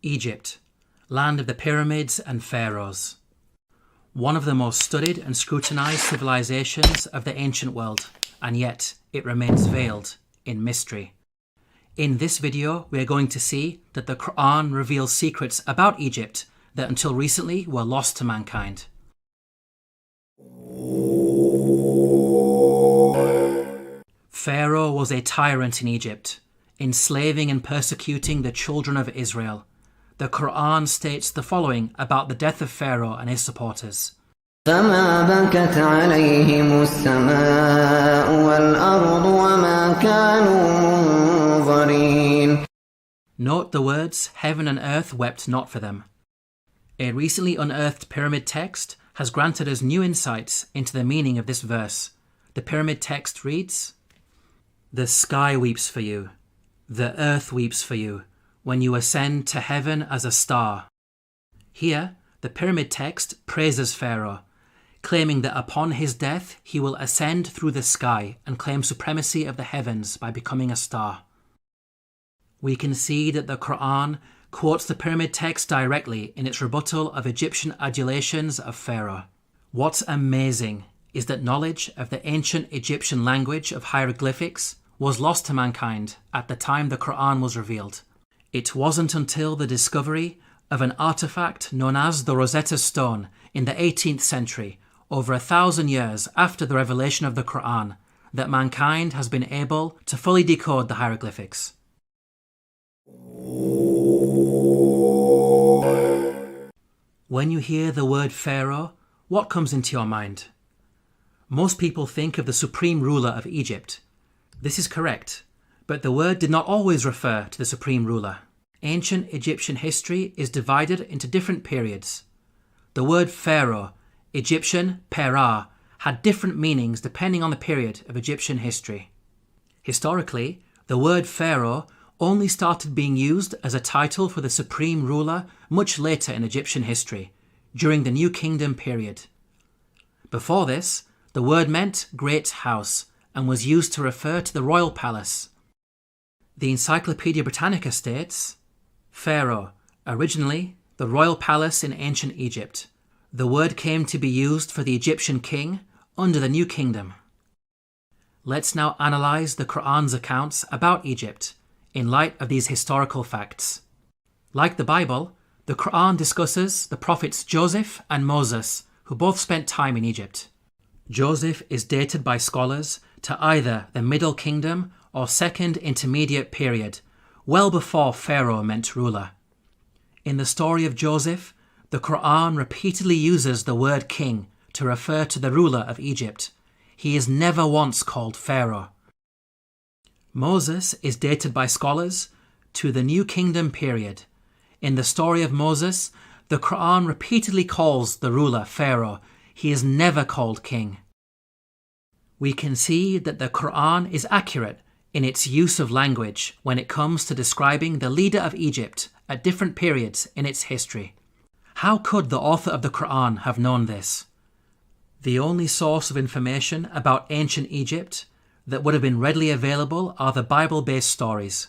Egypt, land of the pyramids and pharaohs. One of the most studied and scrutinized civilizations of the ancient world, and yet it remains veiled in mystery. In this video, we are going to see that the Quran reveals secrets about Egypt that until recently were lost to mankind. Pharaoh was a tyrant in Egypt, enslaving and persecuting the children of Israel. The Quran states the following about the death of Pharaoh and his supporters. فما بكت عليهم السماء والأرض وما كانوا منظرين. Note the words, heaven and earth wept not for them. A recently unearthed pyramid text has granted us new insights into the meaning of this verse. The pyramid text reads, "The sky weeps for you, the earth weeps for you, when you ascend to heaven as a star." Here, the pyramid text praises Pharaoh, claiming that upon his death he will ascend through the sky and claim supremacy of the heavens by becoming a star. We can see that the Quran quotes the pyramid text directly in its rebuttal of Egyptian adulations of Pharaoh. What's amazing is that knowledge of the ancient Egyptian language of hieroglyphics was lost to mankind at the time the Quran was revealed. It wasn't until the discovery of an artifact known as the Rosetta Stone in the 18th century, over 1,000 years after the revelation of the Quran, that mankind has been able to fully decode the hieroglyphics. When you hear the word Pharaoh, what comes into your mind? Most people think of the supreme ruler of Egypt. This is correct, but the word did not always refer to the supreme ruler. Ancient Egyptian history is divided into different periods. The word Pharaoh, Egyptian Perah, had different meanings depending on the period of Egyptian history. Historically, the word Pharaoh only started being used as a title for the supreme ruler much later in Egyptian history, during the New Kingdom period. Before this, the word meant great house and was used to refer to the royal palace. The Encyclopedia Britannica states, Pharaoh, originally the royal palace in ancient Egypt. The word came to be used for the Egyptian king under the New Kingdom. Let's now analyze the Quran's accounts about Egypt in light of these historical facts. Like the Bible, the Quran discusses the prophets Joseph and Moses, who both spent time in Egypt. Joseph is dated by scholars to either the Middle Kingdom or Second Intermediate period, well before Pharaoh meant ruler. In the story of Joseph, the Quran repeatedly uses the word king to refer to the ruler of Egypt. He is never once called Pharaoh. Moses is dated by scholars to the New Kingdom period. In the story of Moses, the Quran repeatedly calls the ruler Pharaoh. He is never called king. We can see that the Quran is accurate in its use of language when it comes to describing the leader of Egypt at different periods in its history. How could the author of the Quran have known this? The only source of information about ancient Egypt that would have been readily available are the Bible-based stories.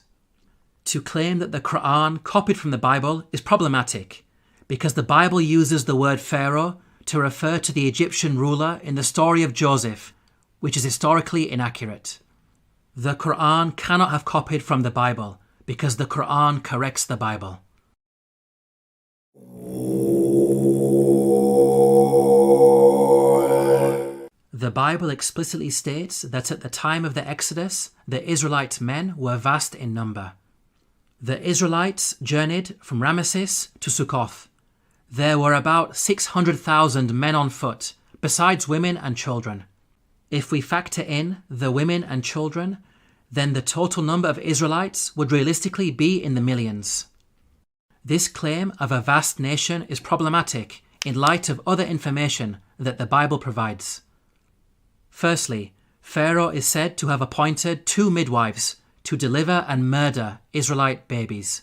To claim that the Quran copied from the Bible is problematic because the Bible uses the word Pharaoh to refer to the Egyptian ruler in the story of Joseph, which is historically inaccurate. The Quran cannot have copied from the Bible because the Quran corrects the Bible. The Bible explicitly states that at the time of the Exodus, the Israelite men were vast in number. The Israelites journeyed from Ramesses to Sukkoth. There were about 600,000 men on foot, besides women and children. If we factor in the women and children, then the total number of Israelites would realistically be in the millions. This claim of a vast nation is problematic in light of other information that the Bible provides. Firstly, Pharaoh is said to have appointed 2 midwives to deliver and murder Israelite babies.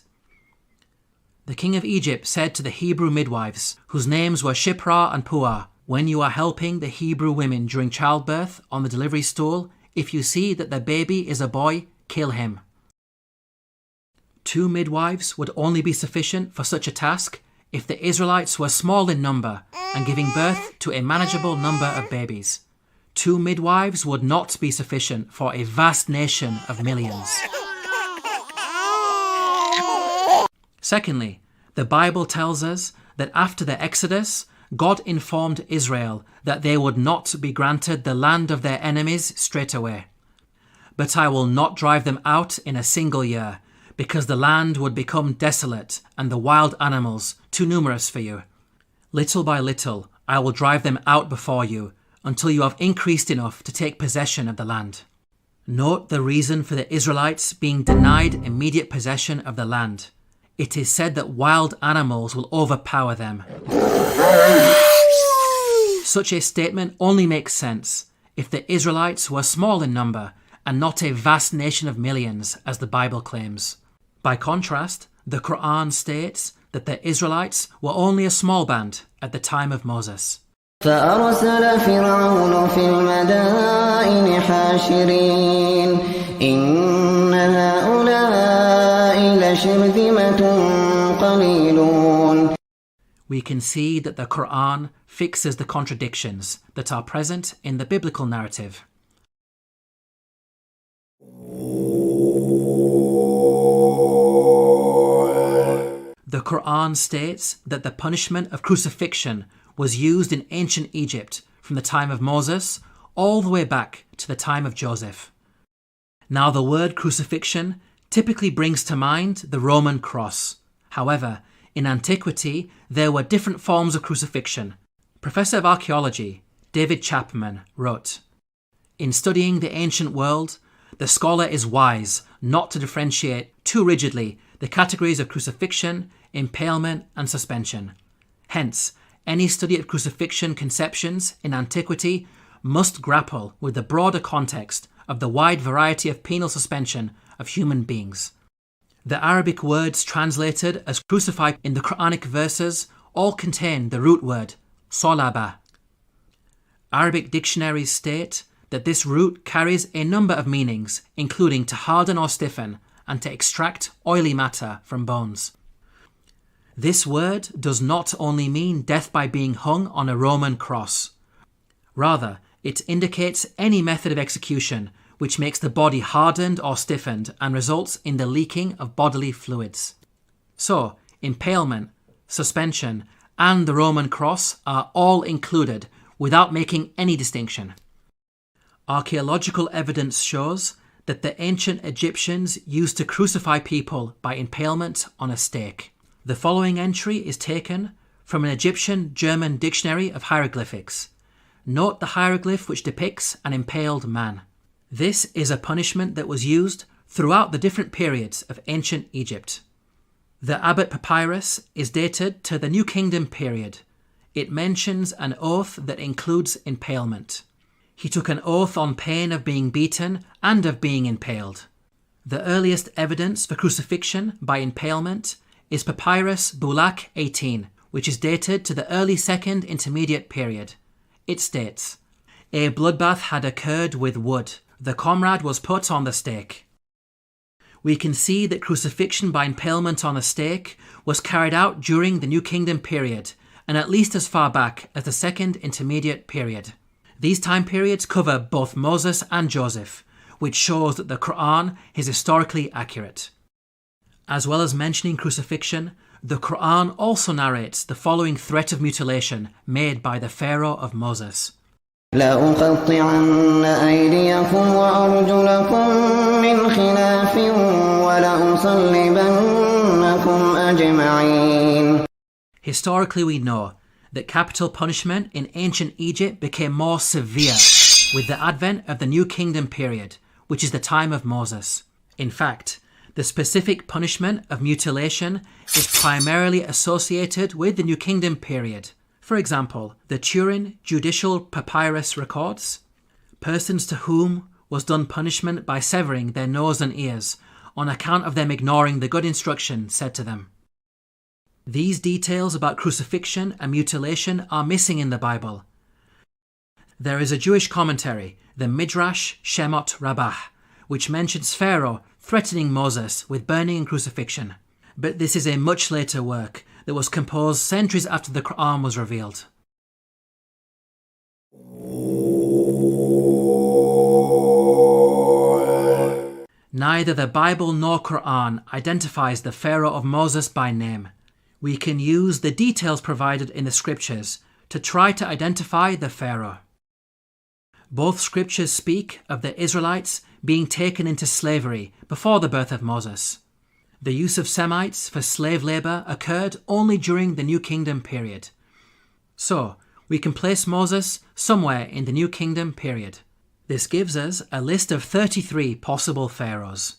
The king of Egypt said to the Hebrew midwives, whose names were Shiphrah and Puah, "When you are helping the Hebrew women during childbirth on the delivery stool, if you see that the baby is a boy, kill him." 2 midwives would only be sufficient for such a task if the Israelites were small in number and giving birth to a manageable number of babies. 2 midwives would not be sufficient for a vast nation of millions. Secondly, the Bible tells us that after the Exodus, God informed Israel that they would not be granted the land of their enemies straight away. But I will not drive them out in a single year, because the land would become desolate and the wild animals too numerous for you. Little by little, I will drive them out before you, until you have increased enough to take possession of the land. Note the reason for the Israelites being denied immediate possession of the land. It is said that wild animals will overpower them. Such a statement only makes sense if the Israelites were small in number and not a vast nation of millions, as the Bible claims. By contrast, the Quran states that the Israelites were only a small band at the time of Moses. فأرسل فرعون في المدائن حاشرين إن هؤلاء لشرذمة قليلون. We can see that the Quran fixes the contradictions that are present in the biblical narrative. The Quran states that the punishment of crucifixion was used in ancient Egypt from the time of Moses all the way back to the time of Joseph. Now, the word crucifixion typically brings to mind the Roman cross. However, in antiquity, there were different forms of crucifixion. Professor of Archaeology David Chapman wrote, "In studying the ancient world, the scholar is wise not to differentiate too rigidly the categories of crucifixion, impalement, and suspension. Hence, any study of crucifixion conceptions in antiquity must grapple with the broader context of the wide variety of penal suspension of human beings." The Arabic words translated as crucified in the Quranic verses all contain the root word solaba. Arabic dictionaries state that this root carries a number of meanings, including to harden or stiffen and to extract oily matter from bones. This word does not only mean death by being hung on a Roman cross. Rather, it indicates any method of execution which makes the body hardened or stiffened and results in the leaking of bodily fluids. So, impalement, suspension, and the Roman cross are all included without making any distinction. Archaeological evidence shows that the ancient Egyptians used to crucify people by impalement on a stake. The following entry is taken from an Egyptian-German dictionary of hieroglyphics. Note the hieroglyph which depicts an impaled man. This is a punishment that was used throughout the different periods of ancient Egypt. The Abbot Papyrus is dated to the New Kingdom period. It mentions an oath that includes impalement. He took an oath on pain of being beaten and of being impaled. The earliest evidence for crucifixion by impalement is Papyrus Bulaq 18, which is dated to the early Second Intermediate period. It states, "A bloodbath had occurred with wood. The comrade was put on the stake." We can see that crucifixion by impalement on a stake was carried out during the New Kingdom period, and at least as far back as the Second Intermediate period. These time periods cover both Moses and Joseph, which shows that the Quran is historically accurate. As well as mentioning crucifixion, the Quran also narrates the following threat of mutilation made by the Pharaoh of Moses. لأقطعن أيديكم وأرجلكم من خلاف ولأصلبنكم أجمعين. Historically, we know that capital punishment in ancient Egypt became more severe with the advent of the New Kingdom period, which is the time of Moses. In fact, the specific punishment of mutilation is primarily associated with the New Kingdom period. For example, the Turin Judicial Papyrus records, persons to whom was done punishment by severing their nose and ears on account of them ignoring the good instruction said to them. These details about crucifixion and mutilation are missing in the Bible. There is a Jewish commentary, the Midrash Shemot Rabbah, which mentions Pharaoh threatening Moses with burning and crucifixion. But this is a much later work that was composed centuries after the Quran was revealed. Neither the Bible nor Quran identifies the Pharaoh of Moses by name. We can use the details provided in the scriptures to try to identify the Pharaoh. Both scriptures speak of the Israelites being taken into slavery before the birth of Moses. The use of Semites for slave labour occurred only during the New Kingdom period. So, we can place Moses somewhere in the New Kingdom period. This gives us a list of 33 possible pharaohs.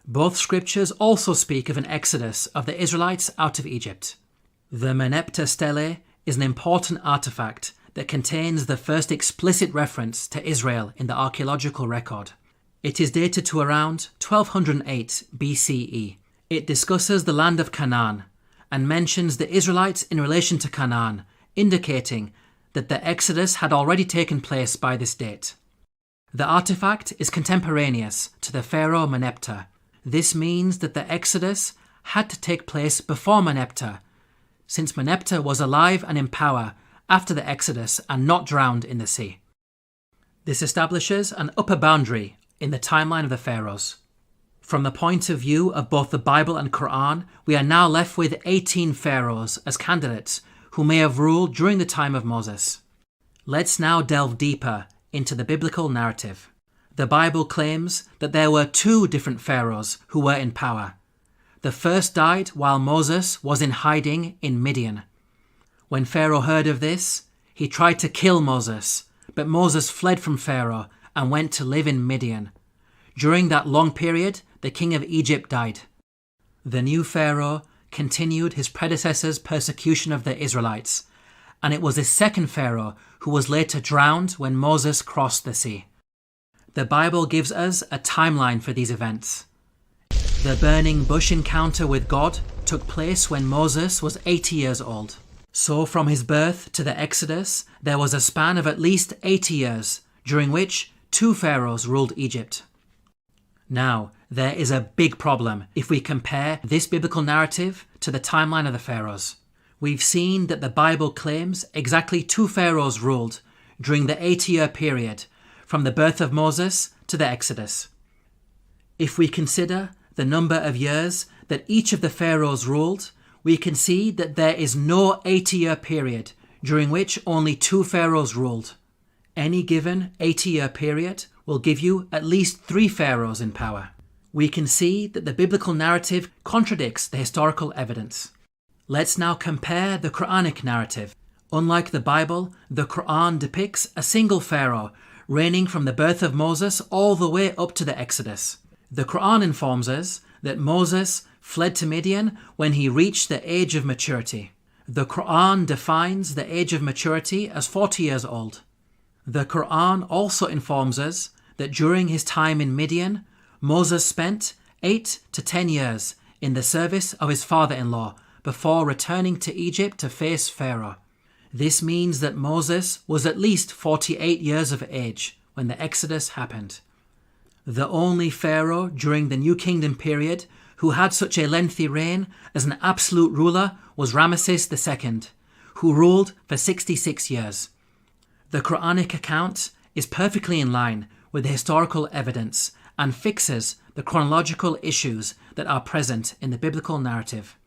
Both scriptures also speak of an exodus of the Israelites out of Egypt. The Merneptah stele is an important artifact that contains the first explicit reference to Israel in the archaeological record. It is dated to around 1208 BCE. It discusses the land of Canaan and mentions the Israelites in relation to Canaan, indicating that the Exodus had already taken place by this date. The artifact is contemporaneous to the pharaoh Merneptah. This means that the Exodus had to take place before Merneptah, since Merneptah was alive and in power after the Exodus and not drowned in the sea. This establishes an upper boundary in the timeline of the pharaohs. From the point of view of both the Bible and Quran, we are now left with 18 pharaohs as candidates who may have ruled during the time of Moses. Let's now delve deeper into the biblical narrative. The Bible claims that there were 2 different pharaohs who were in power. The first died while Moses was in hiding in Midian. When Pharaoh heard of this, he tried to kill Moses, but Moses fled from Pharaoh and went to live in Midian. During that long period, the king of Egypt died. The new Pharaoh continued his predecessor's persecution of the Israelites, and it was his second Pharaoh who was later drowned when Moses crossed the sea. The Bible gives us a timeline for these events. The burning bush encounter with God took place when Moses was 80 years old. So from his birth to the Exodus, there was a span of at least 80 years, during which 2 pharaohs ruled Egypt. Now, there is a big problem if we compare this biblical narrative to the timeline of the pharaohs. We've seen that the Bible claims exactly 2 pharaohs ruled during the 80-year period from the birth of Moses to the Exodus. If we consider the number of years that each of the pharaohs ruled, we can see that there is no 80-year period during which only 2 pharaohs ruled. Any given 80-year period will give you at least 3 pharaohs in power. We can see that the biblical narrative contradicts the historical evidence. Let's now compare the Quranic narrative. Unlike the Bible, the Quran depicts a single pharaoh reigning from the birth of Moses all the way up to the Exodus. The Quran informs us that Moses fled to Midian when he reached the age of maturity. The Quran defines the age of maturity as 40 years old. The Quran also informs us that during his time in Midian, Moses spent 8 to 10 years in the service of his father-in-law before returning to Egypt to face Pharaoh. This means that Moses was at least 48 years of age when the Exodus happened. The only Pharaoh during the New Kingdom period who had such a lengthy reign as an absolute ruler was Ramesses II, who ruled for 66 years. The Quranic account is perfectly in line with the historical evidence and fixes the chronological issues that are present in the biblical narrative.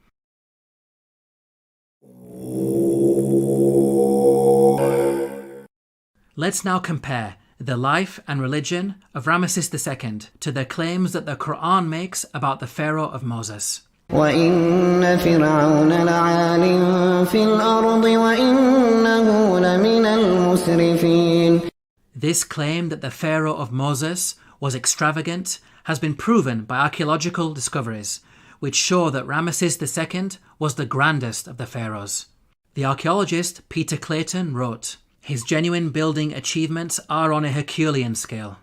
Let's now compare the life and religion of Ramesses II to the claims that the Quran makes about the Pharaoh of Moses. وَإِنَّ فِرْعَوْنَ لَعَالٍ فِي الْأَرْضِ وَإِنَّهُ لَمِنَ الْمُسْرِفِينَ. This claim that the Pharaoh of Moses was extravagant has been proven by archaeological discoveries, which show that Ramesses II was the grandest of the pharaohs. The archaeologist Peter Clayton wrote, "His genuine building achievements are on a Herculean scale."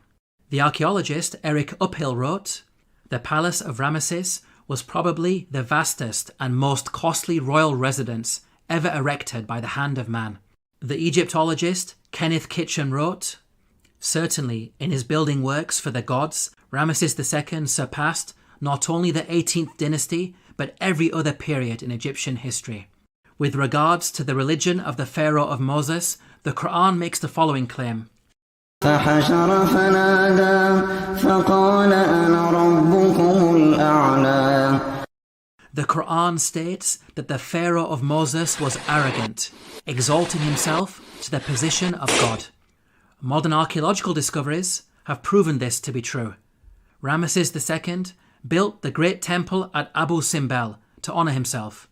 The archaeologist Eric Uphill wrote, "The palace of Ramesses was probably the vastest and most costly royal residence ever erected by the hand of man." The Egyptologist Kenneth Kitchen wrote, "Certainly, in his building works for the gods, Ramesses II surpassed not only the 18th dynasty, but every other period in Egyptian history. With regards to the religion of the Pharaoh of Moses, the Quran makes the following claim. فحشر فنادى فقال أنا ربكم الأعلى. The Quran states that the Pharaoh of Moses was arrogant, exalting himself to the position of God. Modern archaeological discoveries have proven this to be true. Ramesses II built the great temple at Abu Simbel to honour himself.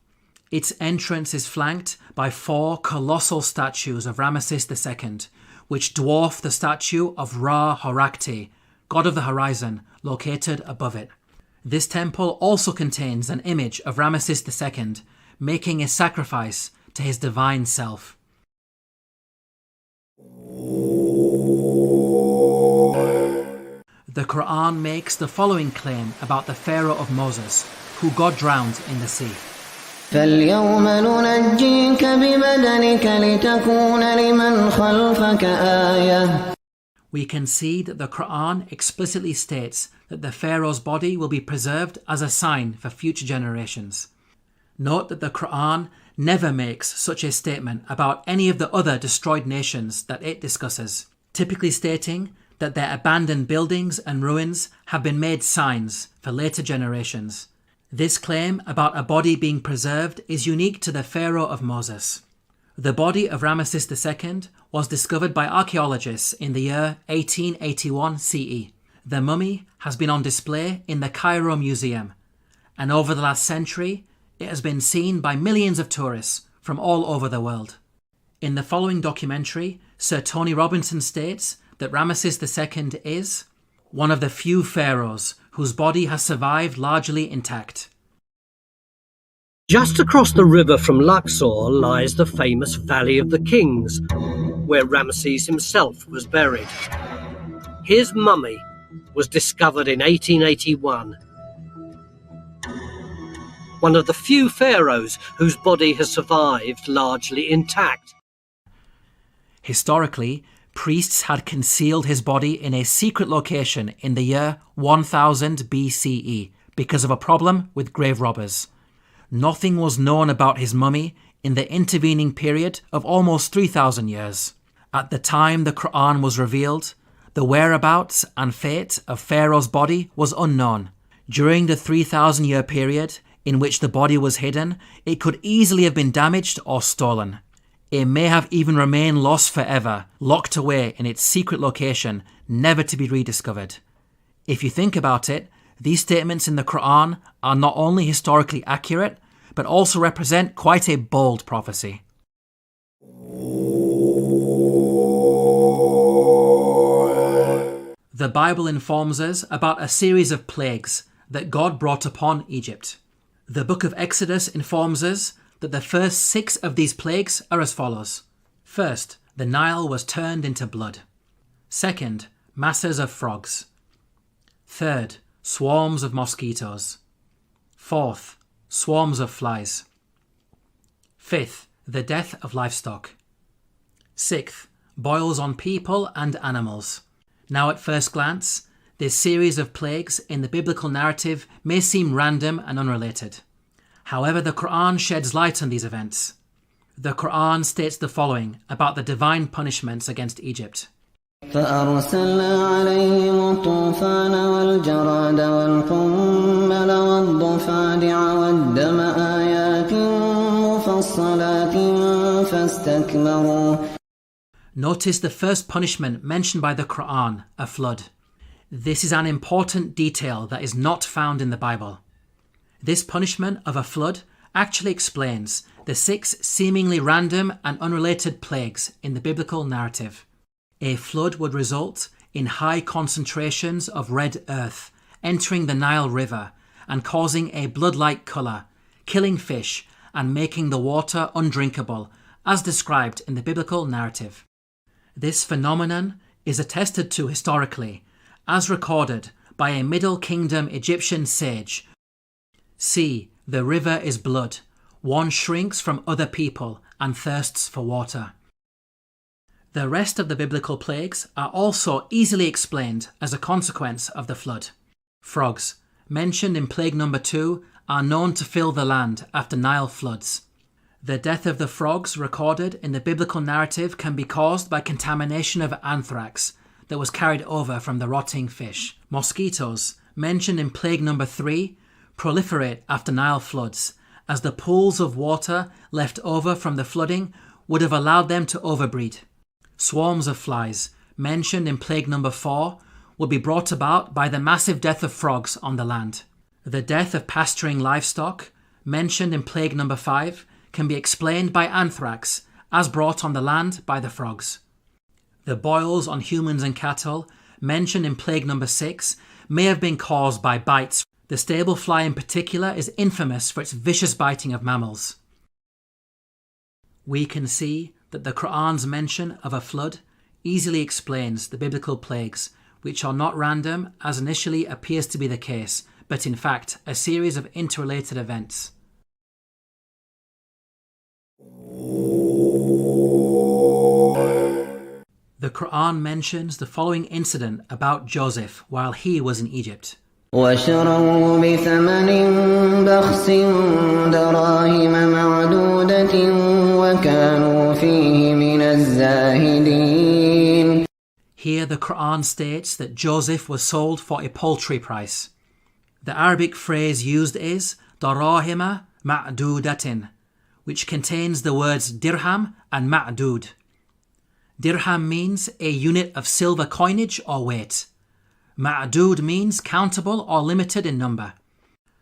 Its entrance is flanked by 4 colossal statues of Ramesses II, which dwarf the statue of Ra Horakti, god of the horizon, located above it. This temple also contains an image of Ramesses II making a sacrifice to his divine self. The Quran makes the following claim about the Pharaoh of Moses, who God drowned in the sea. فاليوم ننجيك ببدنك لتكون لمن خلفك آية. We can see that the Quran explicitly states that the Pharaoh's body will be preserved as a sign for future generations. Note that the Quran never makes such a statement about any of the other destroyed nations that it discusses, typically stating that their abandoned buildings and ruins have been made signs for later generations. This claim about a body being preserved is unique to the Pharaoh of Moses. The body of Ramesses II was discovered by archaeologists in the year 1881 CE. The mummy has been on display in the Cairo Museum, and over the last century, it has been seen by millions of tourists from all over the world. In the following documentary, Sir Tony Robinson states that Ramesses II is one of the few pharaohs whose body has survived largely intact. Just across the river from Luxor lies the famous Valley of the Kings, where Ramesses himself was buried. His mummy was discovered in 1881. One of the few pharaohs whose body has survived largely intact. Historically, priests had concealed his body in a secret location in the year 1000 BCE because of a problem with grave robbers. Nothing was known about his mummy in the intervening period of almost 3,000 years. At the time the Quran was revealed, the whereabouts and fate of Pharaoh's body was unknown. During the 3,000-year period in which the body was hidden, it could easily have been damaged or stolen. It may have even remained lost forever, locked away in its secret location, never to be rediscovered. If you think about it, these statements in the Quran are not only historically accurate, but also represent quite a bold prophecy. The Bible informs us about a series of plagues that God brought upon Egypt. The book of Exodus informs us that the first 6 of these plagues are as follows. First, the Nile was turned into blood. Second, masses of frogs. Third, swarms of mosquitoes. Fourth, swarms of flies. Fifth, the death of livestock. Sixth, boils on people and animals. Now at first glance, this series of plagues in the biblical narrative may seem random and unrelated. However, the Quran sheds light on these events. The Quran states the following about the divine punishments against Egypt. فأرسلنا عليهم الطوفان والجراد والقمل والضفادع والدم آيات مفصلات فاستكبروا. Notice the first punishment mentioned by the Quran, a flood. This is an important detail that is not found in the Bible. This punishment of a flood actually explains the 6 seemingly random and unrelated plagues in the biblical narrative. A flood would result in high concentrations of red earth entering the Nile River and causing a blood-like colour, killing fish and making the water undrinkable, as described in the biblical narrative. This phenomenon is attested to historically, as recorded by a Middle Kingdom Egyptian sage. See, the river is blood. One shrinks from other people and thirsts for water. The rest of the biblical plagues are also easily explained as a consequence of the flood. Frogs, mentioned in plague number 2, are known to fill the land after Nile floods. The death of the frogs recorded in the biblical narrative can be caused by contamination of anthrax that was carried over from the rotting fish. Mosquitoes, mentioned in plague number 3, proliferate after Nile floods, as the pools of water left over from the flooding would have allowed them to overbreed. Swarms of flies, mentioned in plague number 4, would be brought about by the massive death of frogs on the land. The death of pasturing livestock, mentioned in plague number 5, can be explained by anthrax, as brought on the land by the frogs. The boils on humans and cattle, mentioned in plague number 6, may have been caused by bites. The stable fly in particular is infamous for its vicious biting of mammals. We can see that the Quran's mention of a flood easily explains the biblical plagues, which are not random as initially appears to be the case, but in fact a series of interrelated events. The Quran mentions the following incident about Joseph while he was in Egypt. وشروه بثمن بخس دراهم معدودة وكانوا فيه من الزاهدين. Here the Quran states that Joseph was sold for a paltry price. The Arabic phrase used is darahima ma'dudatin, which contains the words dirham and ma'dud. Dirham means a unit of silver coinage or weight. Ma'dud means countable or limited in number.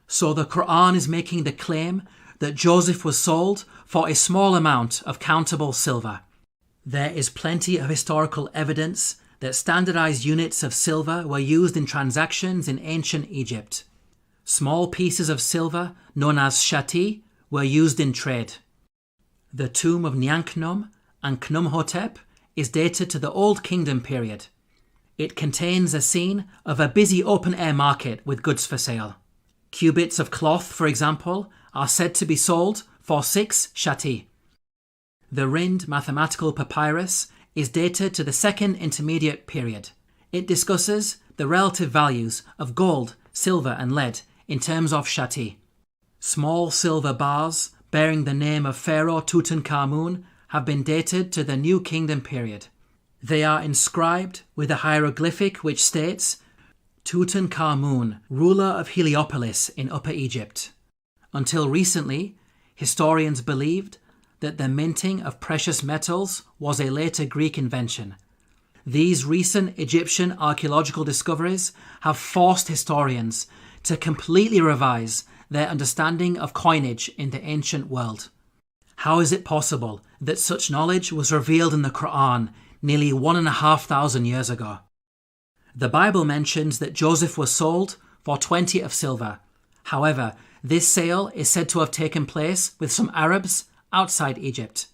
So the Quran is making the claim that Joseph was sold for a small amount of countable silver. There is plenty of historical evidence that standardized units of silver were used in transactions in ancient Egypt. Small pieces of silver, known as shati, were used in trade. The tomb of Nyanknum and Khnumhotep is dated to the Old Kingdom period. It contains a scene of a busy open-air market with goods for sale. Cubits of cloth, for example, are said to be sold for 6 shati. The Rind mathematical papyrus is dated to the Second Intermediate period. It discusses the relative values of gold, silver and lead in terms of shati. Small silver bars bearing the name of Pharaoh Tutankhamun have been dated to the New Kingdom period. They are inscribed with a hieroglyphic which states, Tutankhamun, ruler of Heliopolis in Upper Egypt. Until recently, historians believed that the minting of precious metals was a later Greek invention. These recent Egyptian archaeological discoveries have forced historians to completely revise their understanding of coinage in the ancient world. How is it possible that such knowledge was revealed in the Quran nearly 1,500 years ago? The Bible mentions that Joseph was sold for 20 of silver. However, this sale is said to have taken place with some Arabs outside Egypt.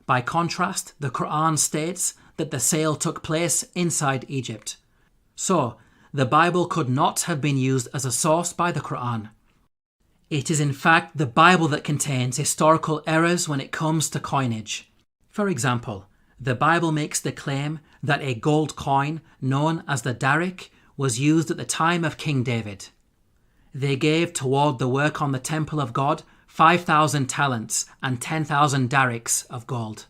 By contrast, the Quran states that the sale took place inside Egypt. So, the Bible could not have been used as a source by the Quran. It is in fact the Bible that contains historical errors when it comes to coinage. For example, the Bible makes the claim that a gold coin known as the darik was used at the time of King David. They gave toward the work on the temple of God 5,000 talents and 10,000 dariks of gold.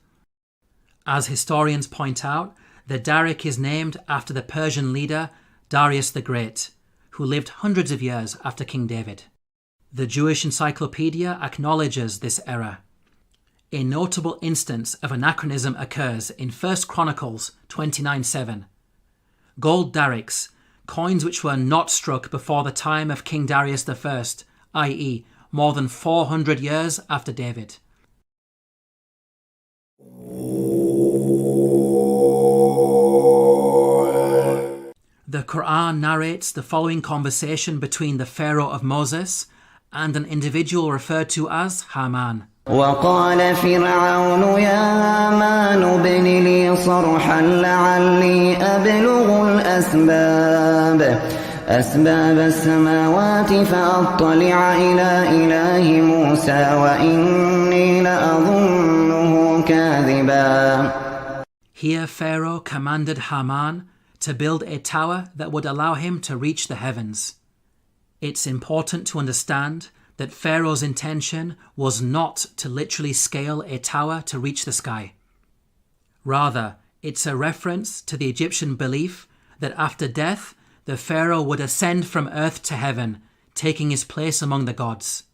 As historians point out, the darik is named after the Persian leader Darius the Great, who lived hundreds of years after King David. The Jewish Encyclopedia acknowledges this error. A notable instance of anachronism occurs in 1 Chronicles 29:7. Gold dariks, coins which were not struck before the time of King Darius I, i.e., more than 400 years after David. The Quran narrates the following conversation between the Pharaoh of Moses and an individual referred to as Haman. وقال فرعون يا هامان ابن لي صرحا لعلي أبلغ أسباب السماوات فأطلع إلى إله موسى وإني لأظنه كاذبا. Here Pharaoh commanded Haman to build a tower that would allow him to reach the heavens. It's important to understand that Pharaoh's intention was not to literally scale a tower to reach the sky. Rather, it's a reference to the Egyptian belief that after death, the Pharaoh would ascend from earth to heaven, taking his place among the gods.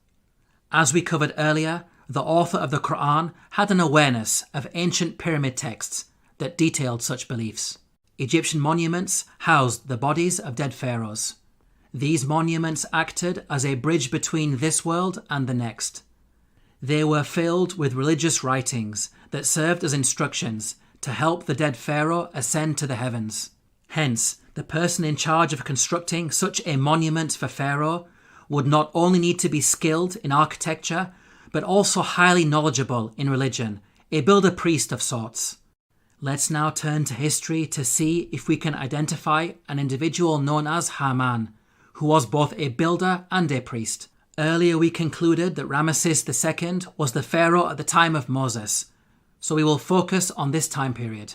As we covered earlier, the author of the Quran had an awareness of ancient pyramid texts that detailed such beliefs. Egyptian monuments housed the bodies of dead pharaohs. These monuments acted as a bridge between this world and the next. They were filled with religious writings that served as instructions to help the dead pharaoh ascend to the heavens. Hence, the person in charge of constructing such a monument for Pharaoh would not only need to be skilled in architecture, but also highly knowledgeable in religion, a builder-priest of sorts. Let's now turn to history to see if we can identify an individual known as Haman, who was both a builder and a priest. Earlier we concluded that Ramesses II was the pharaoh at the time of Moses, so we will focus on this time period.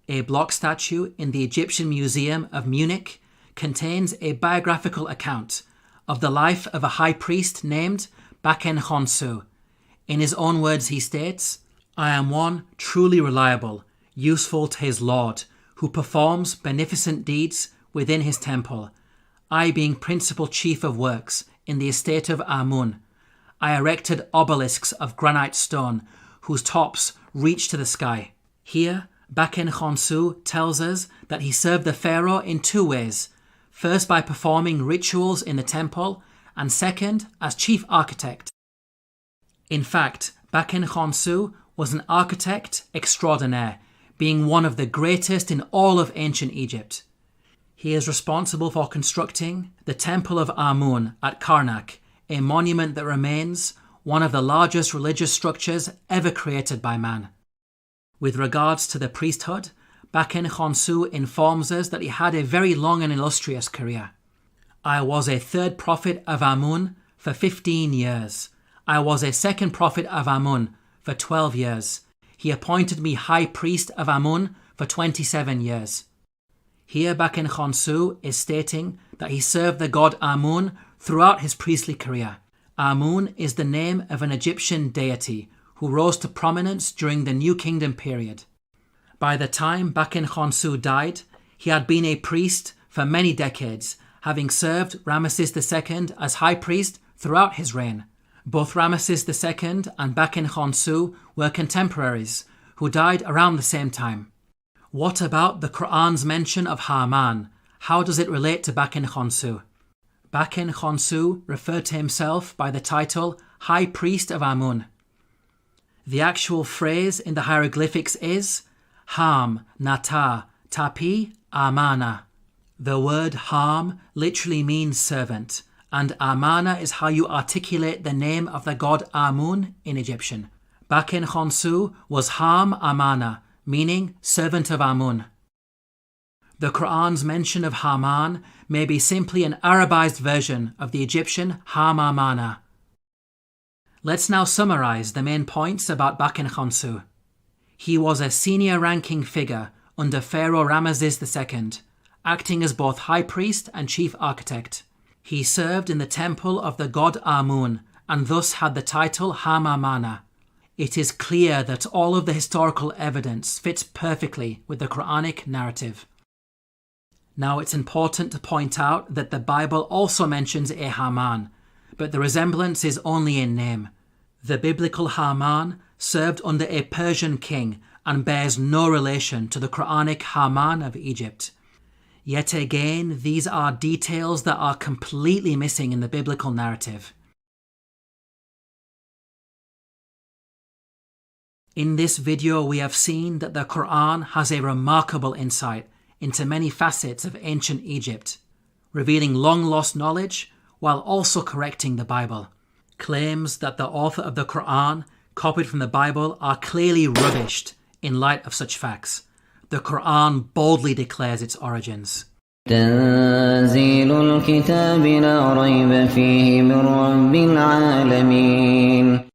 A block statue in the Egyptian Museum of Munich contains a biographical account of the life of a high priest named Baken Khonsu. In his own words he states, "I am one truly reliable, useful to his Lord, who performs beneficent deeds within his temple. I being principal chief of works in the estate of Amun, I erected obelisks of granite stone whose tops reach to the sky." Here, Baken Khonsu tells us that he served the pharaoh in two ways, first by performing rituals in the temple, and second as chief architect. In fact, Baken Khonsu was an architect extraordinaire, being one of the greatest in all of ancient Egypt. He is responsible for constructing the Temple of Amun at Karnak, a monument that remains one of the largest religious structures ever created by man. With regards to the priesthood, Baken Khonsu informs us that he had a very long and illustrious career. "I was a third prophet of Amun for 15 years. I was a second prophet of Amun for 12 years. He appointed me high priest of Amun for 27 years. Here Baken Khonsu is stating that he served the god Amun throughout his priestly career. Amun is the name of an Egyptian deity who rose to prominence during the New Kingdom period. By the time Baken Khonsu died, he had been a priest for many decades, having served Ramesses II as high priest throughout his reign. Both Ramesses II and Baken Khonsu were contemporaries who died around the same time. What about the Quran's mention of Haman? How does it relate to Baken Khonsu? Baken Khonsu referred to himself by the title High Priest of Amun. The actual phrase in the hieroglyphics is Ham, Nata, Tapi, Amana. The word Ham literally means servant, and Amana is how you articulate the name of the god Amun in Egyptian. Baken Khonsu was Ham Amana, meaning servant of Amun. The Quran's mention of Haman may be simply an Arabized version of the Egyptian Ham Amana. Let's now summarize the main points about Baken Khonsu. He was a senior ranking figure under Pharaoh Ramesses II, acting as both high priest and chief architect. He served in the temple of the god Amun and thus had the title Ham Amana. It is clear that all of the historical evidence fits perfectly with the Quranic narrative. Now it's important to point out that the Bible also mentions a Haman, but the resemblance is only in name. The biblical Haman served under a Persian king and bears no relation to the Quranic Haman of Egypt. Yet again, these are details that are completely missing in the biblical narrative. In this video, we have seen that the Quran has a remarkable insight into many facets of ancient Egypt, revealing long-lost knowledge while also correcting the Bible. Claims that the author of the Quran copied from the Bible are clearly rubbished in light of such facts. The Quran boldly declares its origins. تنزيل الكتاب لا ريب فيه من رب العالمين